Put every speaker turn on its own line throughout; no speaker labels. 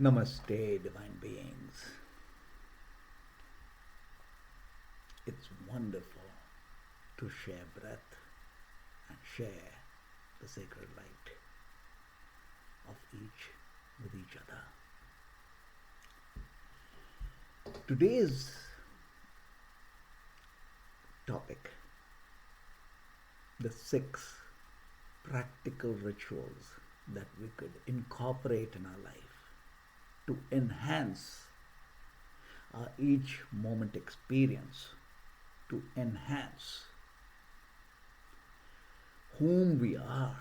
Namaste, divine beings. It's wonderful to share breath and share the sacred light of each with each other. Today's topic, the 6 practical rituals that we could incorporate in our life to enhance our each moment experience, to enhance whom we are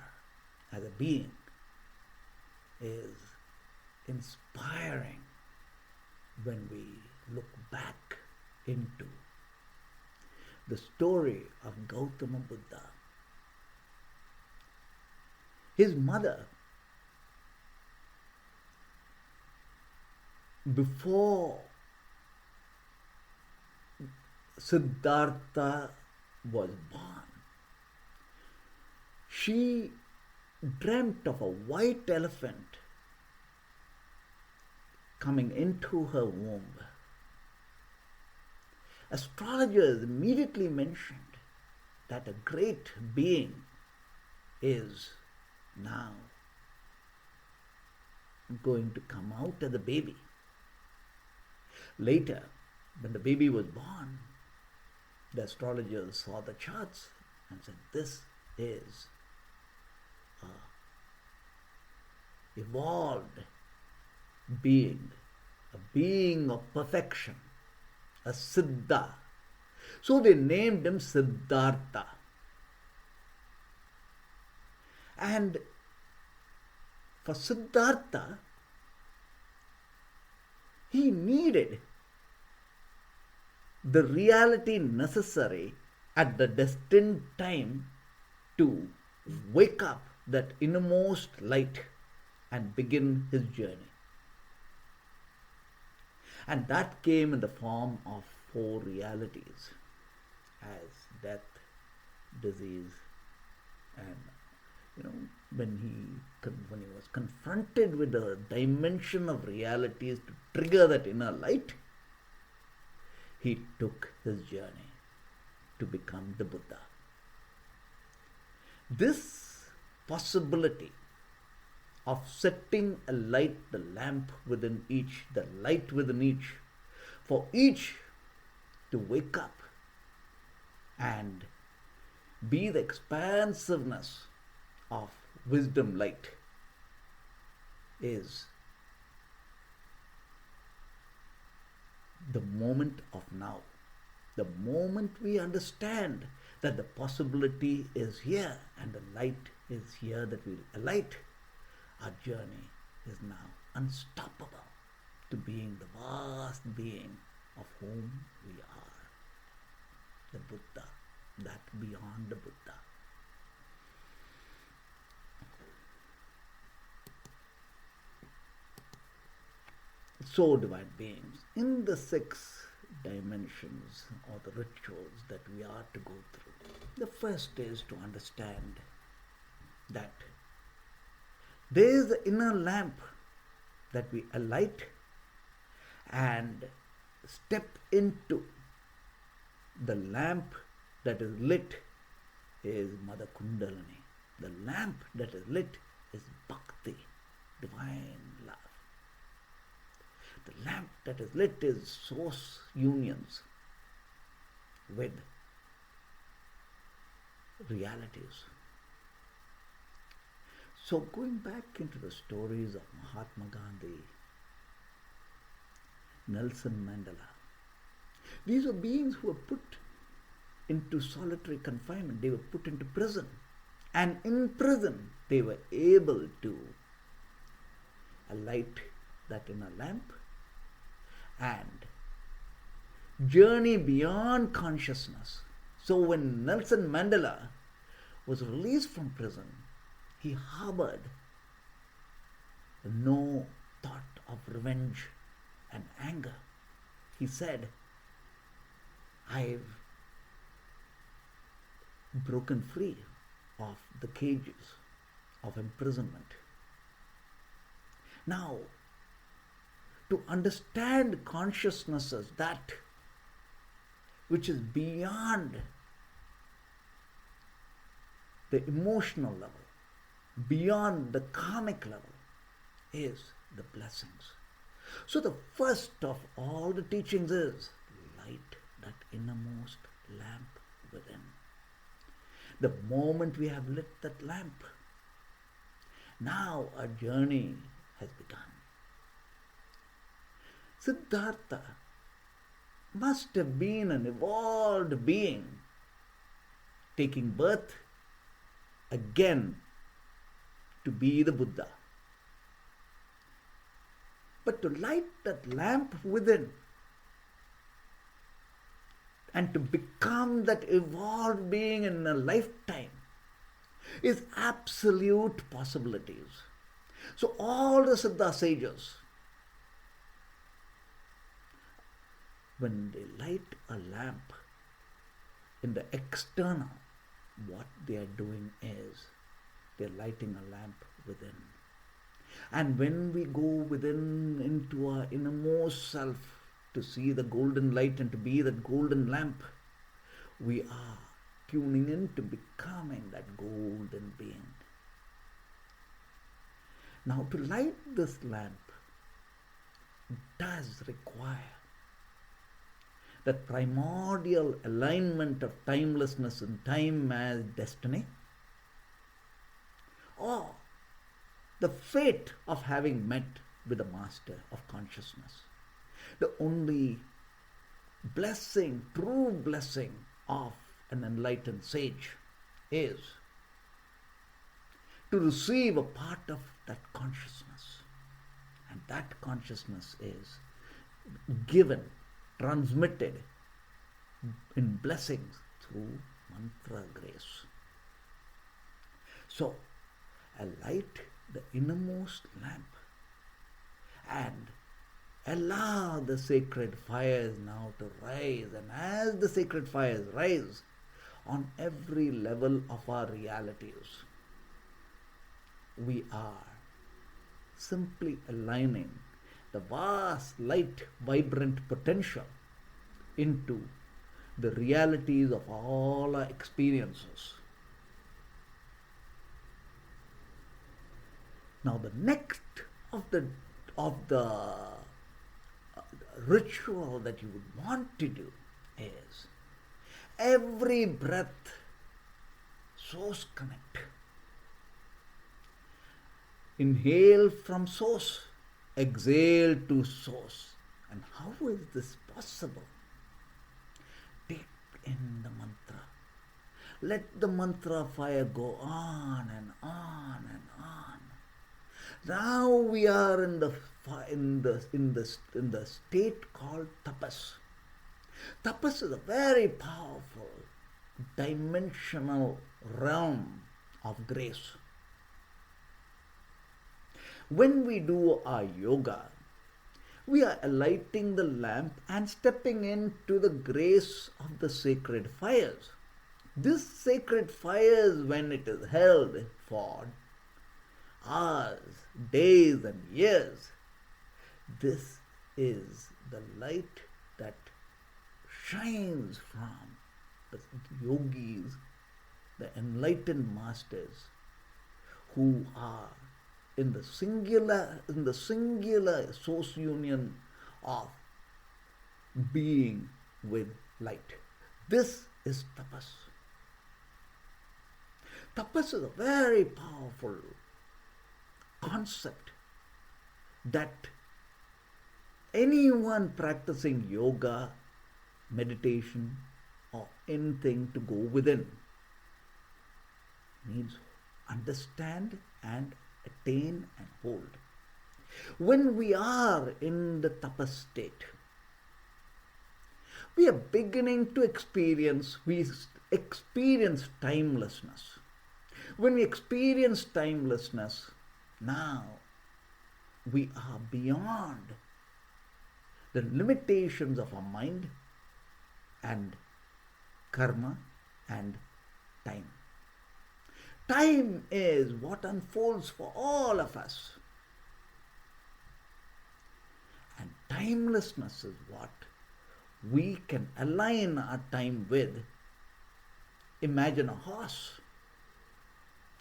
as a being, is inspiring when we look back into the story of Gautama Buddha. His mother, before Siddhartha was born, she dreamt of a white elephant coming into her womb. Astrologers immediately mentioned that a great being is now going to come out as a baby. Later, when the baby was born, the astrologers saw the charts and said, this is an evolved being, a being of perfection, a Siddha. So they named him Siddhartha. And for Siddhartha, he needed the reality necessary at the destined time to wake up that innermost light and begin his journey. And that came in the form of 4 realities, as death, disease, and when he was confronted with the dimension of realities to trigger that inner light, he took his journey to become the Buddha. This possibility of setting alight the lamp within each, the light within each, for each to wake up and be the expansiveness of wisdom light, is the moment of now. The moment we understand that the possibility is here and the light is here that will alight, our journey is now unstoppable to being the vast being of whom we are, the Buddha, that beyond the Buddha. So, divine beings, in the 6 dimensions or the rituals that we are to go through, the first is to understand that there is the inner lamp that we alight and step into. The lamp that is lit is Mother Kundalini. The lamp that is lit is Bhakti, divine love. The lamp that is lit is source unions with realities. So going back into the stories of Mahatma Gandhi, Nelson Mandela, these were beings who were put into solitary confinement. They were put into prison. And in prison, they were able to alight that inner lamp and journey beyond consciousness. So when Nelson Mandela was released from prison, he harbored no thought of revenge and anger. He said, I've broken free of the cages of imprisonment. Now, to understand consciousness as that which is beyond the emotional level, beyond the karmic level, is the blessings. So the first of all the teachings is light that innermost lamp within. The moment we have lit that lamp, now our journey has begun. Siddhartha must have been an evolved being taking birth again to be the Buddha. But to light that lamp within and to become that evolved being in a lifetime is absolute possibilities. So all the Siddha sages, when they light a lamp in the external, what they are doing is they're lighting a lamp within. And when we go within into our innermost self to see the golden light and to be that golden lamp, we are tuning in to becoming that golden being. Now, to light this lamp does require that primordial alignment of timelessness and time as destiny, or the fate of having met with the master of consciousness. The only blessing, true blessing of an enlightened sage is to receive a part of that consciousness. And that consciousness is given, transmitted in blessings through mantra grace. So, alight the innermost lamp and allow the sacred fires now to rise. And as the sacred fires rise on every level of our realities, we are simply aligning the vast light, vibrant potential into the realities of all our experiences. Now the next of the ritual that you would want to do is every breath source connect. Inhale from source, exhale to source. And how is this possible? Take in the mantra. Let the mantra fire go on and on and on. Now we are in the state called tapas. Tapas is a very powerful dimensional realm of grace. When we do our yoga, we are alighting the lamp and stepping into the grace of the sacred fires. This sacred fires, when it is held for hours, days and years, this is the light that shines from the yogis, the enlightened masters who are in the singular source union of being with light. This is tapas. Tapas is a very powerful concept that anyone practicing yoga, meditation, or anything to go within needs understand and attain and hold. When we are in the tapas state, we are beginning to experience timelessness. When we experience timelessness, now we are beyond the limitations of our mind and karma and time. Time is what unfolds for all of us. And timelessness is what we can align our time with. Imagine a horse,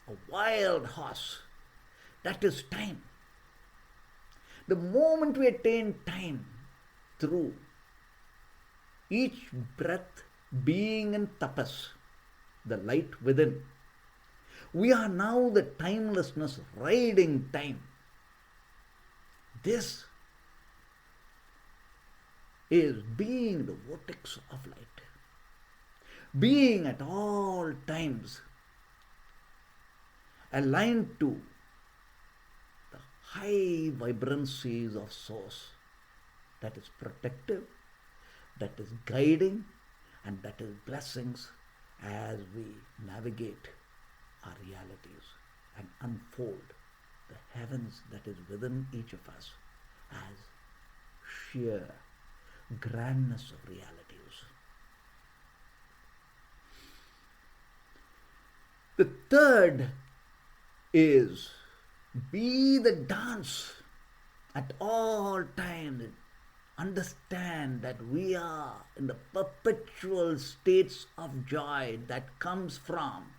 a wild horse. That is time. The moment we attain time through each breath being in tapas, the light within, we are now the timelessness riding time. This is being the vortex of light, being at all times aligned to the high vibrancies of source that is protective, that is guiding, and that is blessings as we navigate our realities and unfold the heavens that is within each of us as sheer grandness of realities. The third is be the dance at all times. Understand that we are in the perpetual states of joy that comes from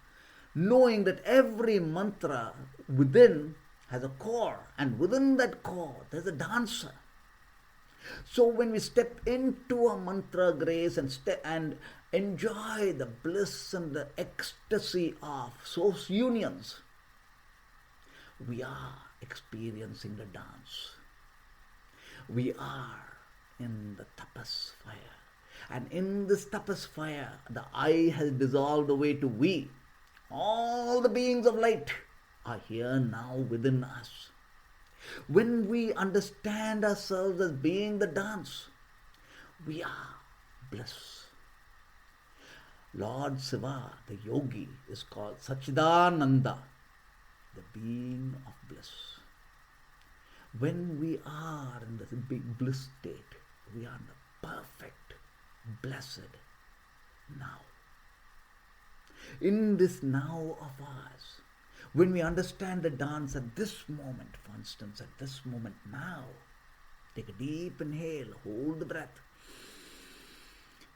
knowing that every mantra within has a core, and within that core there's a dancer. So when we step into a mantra grace and enjoy the bliss and the ecstasy of source unions, we are experiencing the dance. We are in the tapas fire. And in this tapas fire, the I has dissolved away to we. All the beings of light are here now within us. When we understand ourselves as being the dance, we are bliss. Lord Siva, the yogi, is called Sachidananda, the being of bliss. When we are in this big bliss state, we are in the perfect, blessed now. In this now of ours, when we understand the dance at this moment, for instance, at this moment now, take a deep inhale, hold the breath.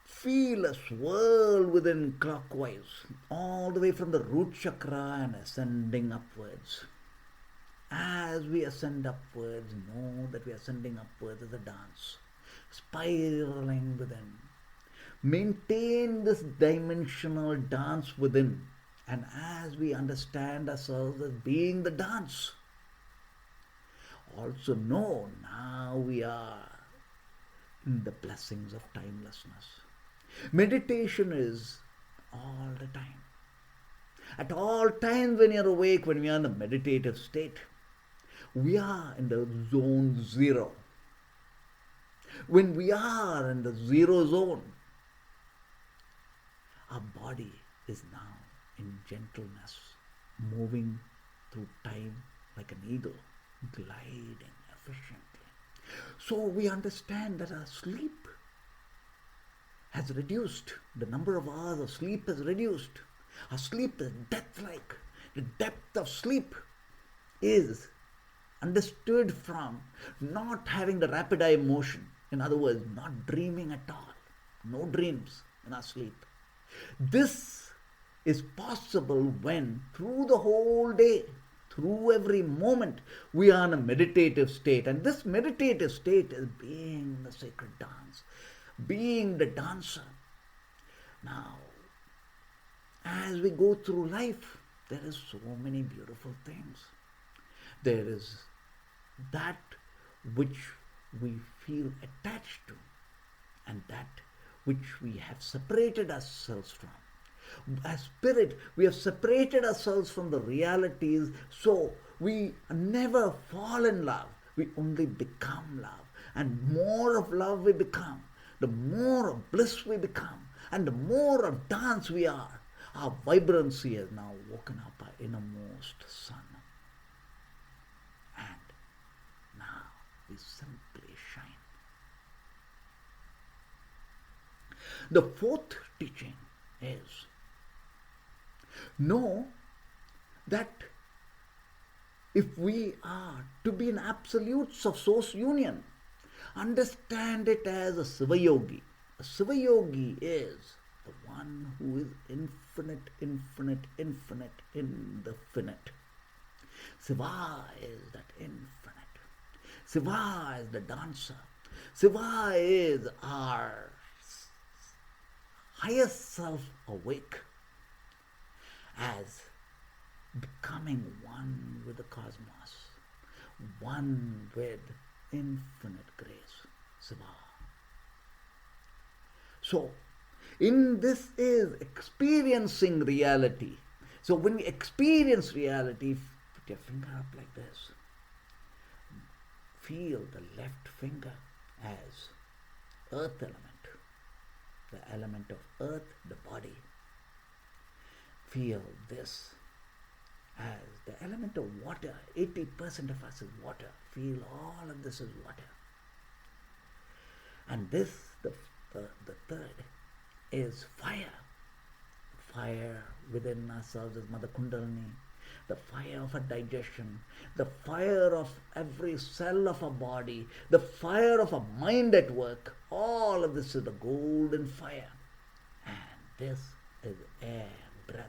Feel a swirl within clockwise, all the way from the root chakra and ascending upwards. As we ascend upwards, know that we are ascending upwards as a dance, spiraling within. Maintain this dimensional dance within, and as we understand ourselves as being the dance, also know now we are in the blessings of timelessness. Meditation is all the time. At all times when you're awake, when we are in the meditative state, we are in the zone zero. When we are in the zero zone, our body is now in gentleness, moving through time like an eagle, gliding efficiently. So we understand that our sleep has reduced. The number of hours of sleep has reduced. Our sleep is death-like. The depth of sleep is understood from not having the rapid eye motion. In other words, not dreaming at all. No dreams in our sleep. This is possible when through the whole day, through every moment, we are in a meditative state. And this meditative state is being the sacred dance, being the dancer. Now, as we go through life, there is so many beautiful things. There is that which we feel attached to, and that which we have separated ourselves from. As spirit, we have separated ourselves from the realities, so we never fall in love. We only become love. And more of love we become, the more of bliss we become, and the more of dance we are. Our vibrancy has now woken up our innermost sun. And now we simply shine. The fourth teaching is know that if we are to be in absolutes of source union, Understand it as a Siva Yogi. A Siva Yogi is the one who is infinite, infinite, infinite in the finite. Siva is that infinite. Siva is the dancer. Siva is our highest self awake as becoming one with the cosmos, one with infinite grace. Siva. So, in this is experiencing reality. So when we experience reality, put your finger up like this. Feel the left finger as earth element, the element of earth, the body. Feel this as the element of water. 80% of us is water. Feel all of this is water. And this, the third, is fire. Fire within ourselves is Mother Kundalini. The fire of our digestion, the fire of every cell of our body, the fire of our mind at work. All of this is the golden fire. And this is air, breath.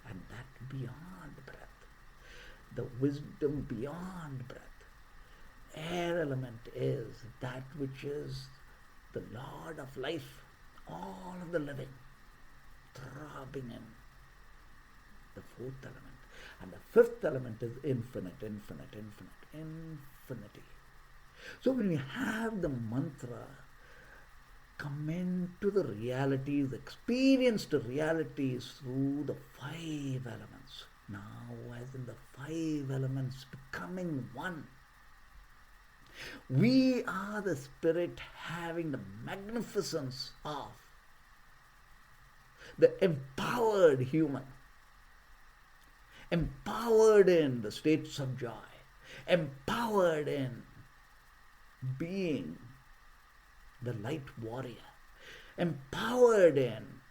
And that beyond breath. The wisdom beyond breath. Air element is that which is the Lord of life, all of the living, throbbing in the fourth element. And the fifth element is infinite, infinite, infinite, infinity. So when we have the mantra, come into the realities, experience the realities through the five elements. Now, as in the five elements becoming one, we are the spirit having the magnificence of the empowered human, empowered in the states of joy, empowered in being the light warrior, empowered in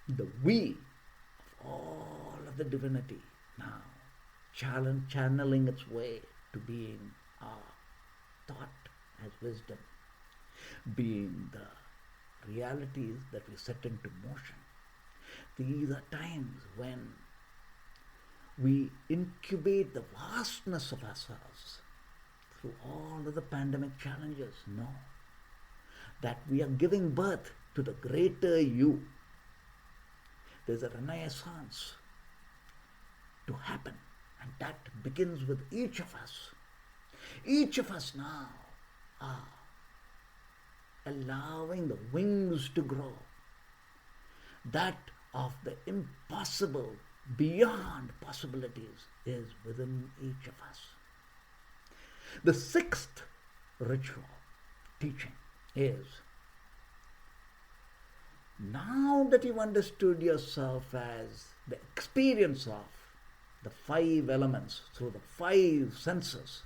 the we of all of the divinity, now channeling its way to being our thought as wisdom, being the realities that we set into motion. These are times when we incubate the vastness of ourselves through all of the pandemic challenges. No, that we are giving birth to the greater you. There's a renaissance to happen, and that begins with each of us. Each of us now are allowing the wings to grow. That of the impossible, beyond possibilities, is within each of us. The sixth ritual teaching is, now that you've understood yourself as the experience of the five elements through the five senses,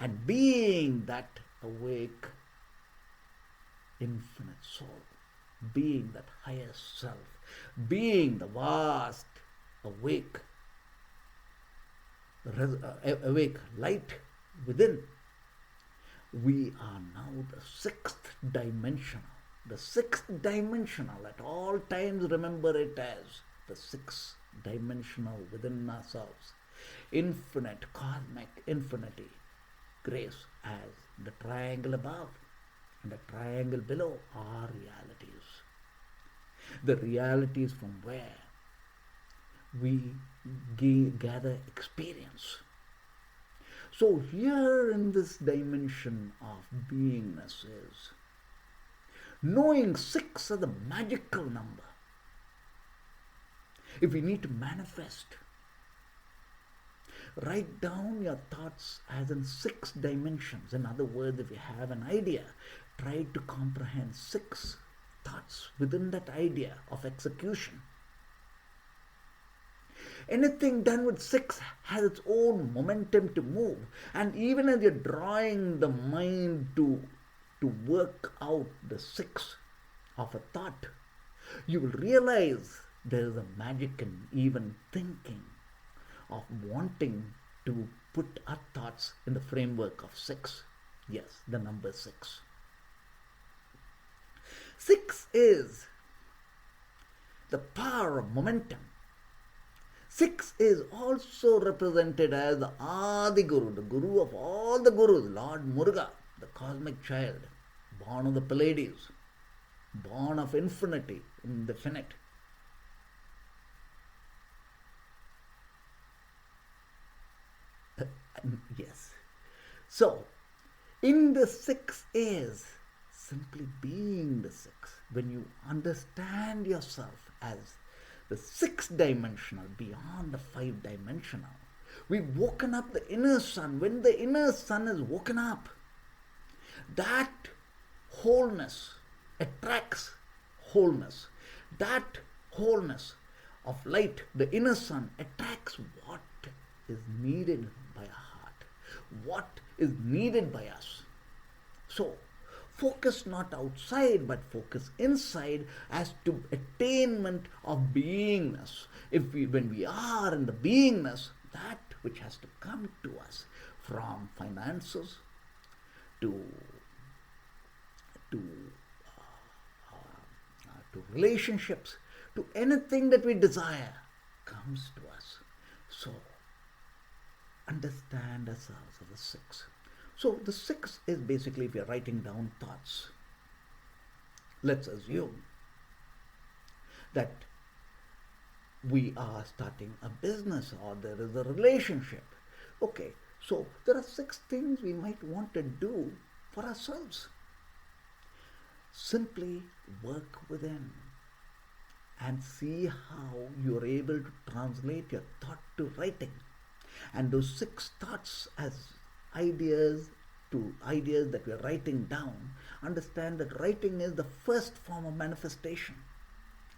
and being that awake infinite soul, being that highest self, being the vast awake light within, we are now the sixth dimensional. The sixth dimensional, at all times remember it as the sixth dimensional within ourselves. Infinite, cosmic infinity, grace as the triangle above and the triangle below are realities. The realities from where we gather experience. So here in this dimension of beingness is knowing 6 as a magical number. If we need to manifest, write down your thoughts as in 6 dimensions. In other words, if you have an idea, try to comprehend 6 thoughts within that idea of execution. Anything done with 6 has its own momentum to move. And even as you're drawing the mind to work out the 6 of a thought, you will realize there is a magic in even thinking of wanting to put our thoughts in the framework of 6. Yes, the number 6. 6 is the power of momentum. 6 is also represented as the Adi Guru, the Guru of all the Gurus, Lord Muruga, the cosmic child, born of the Pleiades, born of infinity, indefinite. Yes. So, in the 6 is simply being the 6. When you understand yourself as the 6-dimensional, beyond the 5-dimensional, we've woken up the inner sun. When the inner sun is woken up, that wholeness attracts wholeness. That wholeness of light, the inner sun, attracts what is needed by our heart, what is needed by us. So, focus not outside but focus inside as to attainment of beingness. When we are in the beingness, that which has to come to us, from finances to relationships, to anything that we desire, comes to us. So, understand ourselves as the 6. So, the 6 is basically, if you're writing down thoughts, let's assume that we are starting a business or there is a relationship. Okay, so there are 6 things we might want to do for ourselves. Simply work within and see how you're able to translate your thought to writing. And those 6 thoughts as ideas that we're writing down, understand that writing is the first form of manifestation.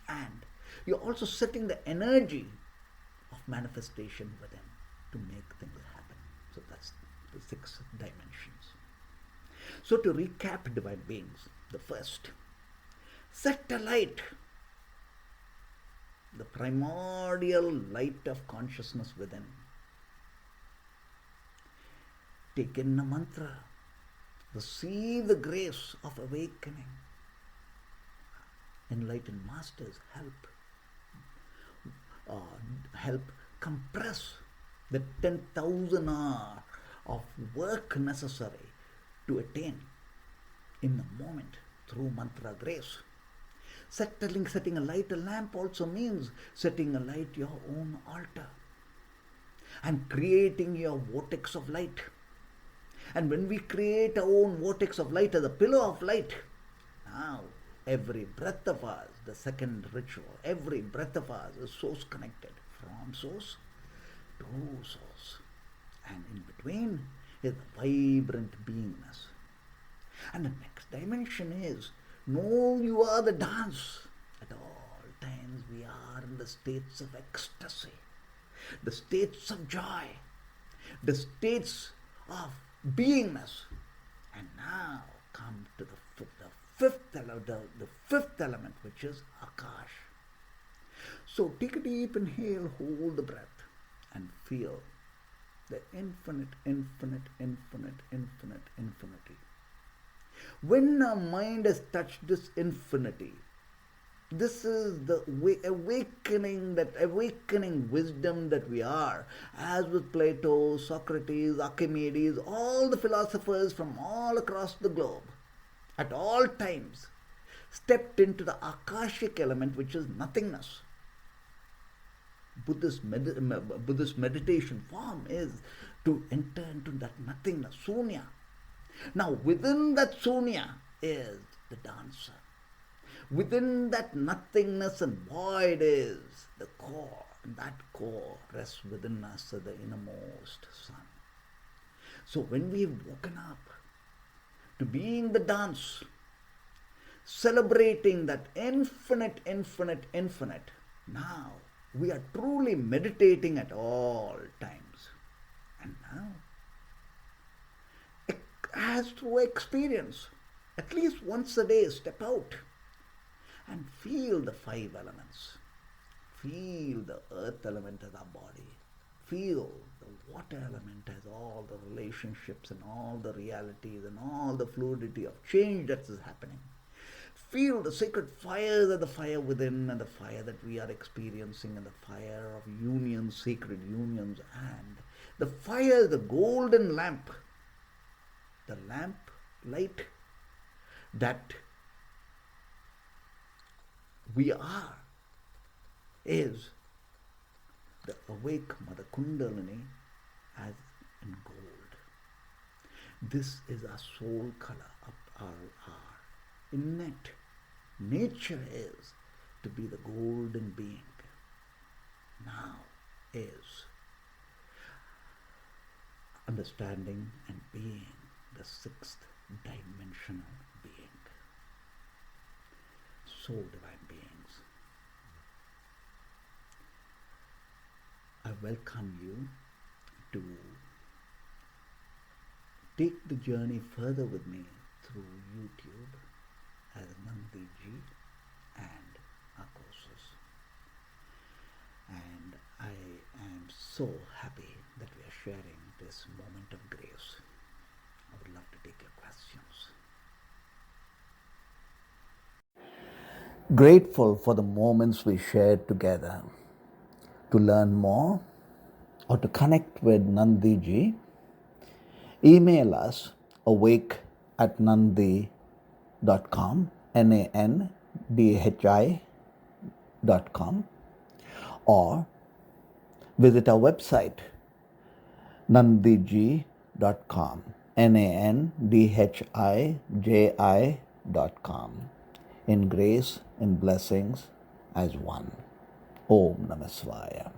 And you're also setting the energy of manifestation within to make things happen. So that's the 6 dimensions. So to recap, divine beings, the first, set alight the primordial light of consciousness within. Take in a mantra, receive the grace of awakening. Enlightened masters help compress the 10,000 hours of work necessary to attain in the moment through mantra grace. Setting alight a lamp also means setting alight your own altar and creating your vortex of light. And when we create our own vortex of light as a pillar of light, now every breath of ours, the second ritual, every breath of ours is source connected, from source to source. And in between is the vibrant beingness. And the next dimension is, know you are the dance. At all times we are in the states of ecstasy, the states of joy, the states of beingness. And now come to the fifth element, which is Akash. So take a deep inhale, hold the breath, and feel the infinite infinity. When our mind has touched this infinity, this is the awakening wisdom that we are, as with Plato, Socrates, Archimedes, all the philosophers from all across the globe, at all times, stepped into the Akashic element, which is nothingness. Buddhist meditation form is to enter into that nothingness, sunya. Now, within that sunya is the dancer. Within that nothingness and void is the core, and that core rests within us as the innermost sun. So when we've woken up to being the dance, celebrating that infinite, now we are truly meditating at all times. And now, as through experience, at least once a day, step out and feel the 5 elements. Feel the earth element as our body. feel the water element has all the relationships and all the realities and all the fluidity of change that is happening. Feel the sacred fire, that the fire within and the fire that we are experiencing, and the fire of unions, sacred unions, and the fire, the golden lamp, the lamp light that we are, is the awake Mother Kundalini as in gold. This is our soul color, our innate nature is to be the golden being. Now is understanding and being the sixth dimensional being. Soul divine beings. I welcome you to take the journey further with me through YouTube as Nandhiji and our courses. And I am so happy that we are sharing this moment of grace. I would love to take your questions. Grateful for the moments we shared together. To learn more or to connect with Nandhiji, email us awake@nandhi.com, NANDHI.com, or visit our website nandhiji.com, NANDHIJI.com. In grace and blessings as one. Om Namah Shivaya.